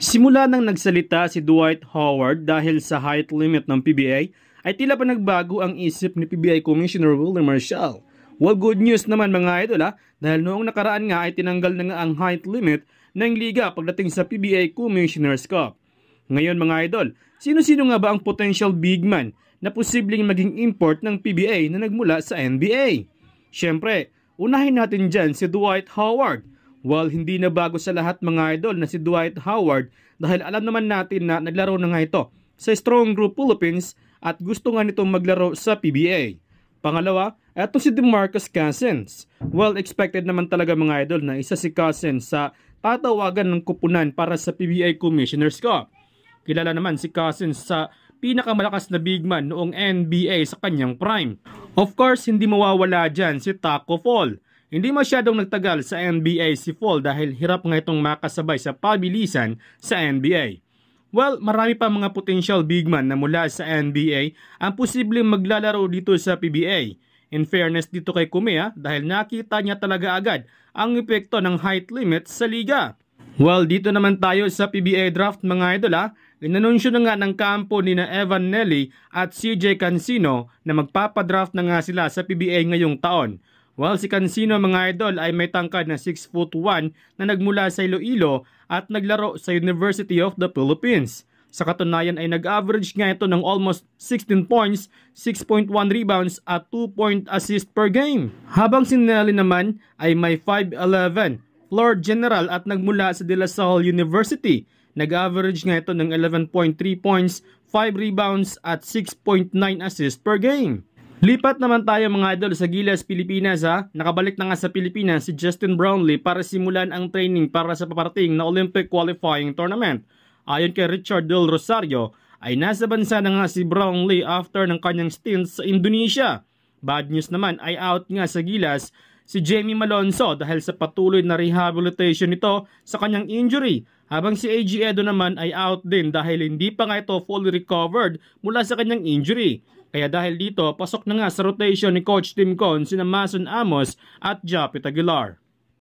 Simula nang nagsalita si Dwight Howard dahil sa height limit ng PBA, ay tila pa nagbago ang isip ni PBA Commissioner Willie Marcial. Well, good news naman mga idol dahil noong nakaraan nga ay tinanggal na nga ang height limit ng liga pagdating sa PBA Commissioner's Cup. Ngayon mga idol, sino-sino nga ba ang potential big man na posibleng maging import ng PBA na nagmula sa NBA? Siyempre, unahin natin dyan si Dwight Howard. Well, hindi na bago sa lahat mga idol na si Dwight Howard dahil alam naman natin na naglaro na nga ito sa Strong Group Philippines at gusto nga nitong maglaro sa PBA. Pangalawa, eto si DeMarcus Cousins. Well, expected naman talaga mga idol na isa si Cousins sa tatawagan ng kupunan para sa PBA Commissioner's Cup. Kilala naman si Cousins sa pinakamalakas na big man noong NBA sa kanyang prime. Of course, hindi mawawala dyan si Tacko Fall. Hindi masyadong nagtagal sa NBA si Fall dahil hirap nga itong makasabay sa pabilisan sa NBA. Well, marami pa mga potential big man na mula sa NBA ang posibleng maglalaro dito sa PBA. In fairness dito kay Kume dahil nakita niya talaga agad ang epekto ng height limit sa liga. Well, dito naman tayo sa PBA draft mga idol Inanunsyo na nga ng kampo ni na Evan Nelly at CJ Cancino na magpapadraft na nga sila sa PBA ngayong taon. Well, si Cancino mga idol ay may tangkad na 6'1" na nagmula sa Iloilo at naglaro sa University of the Philippines. Sa katunayan ay nag-average nga ito ng almost 16 points, 6.1 rebounds at 2-point assist per game. Habang si Nelly naman ay may 5'11", floor general at nagmula sa De La Salle University. Nag-average nga ito ng 11.3 points, 5 rebounds at 6.9 assists per game. Lipat naman tayo mga idol sa Gilas, Pilipinas Nakabalik na nga sa Pilipinas si Justin Brownlee para simulan ang training para sa paparating na Olympic qualifying tournament. Ayon kay Richard Del Rosario, ay nasa bansa na nga si Brownlee after ng kanyang stint sa Indonesia. Bad news naman ay out nga sa Gilas si Jamie Malonzo dahil sa patuloy na rehabilitation nito sa kanyang injury. Habang si AG Edo naman ay out din dahil hindi pa nga ito fully recovered mula sa kanyang injury. Kaya dahil dito, pasok na nga sa rotation ni Coach Tim Con sina Mason Amos at Japet Aguilar.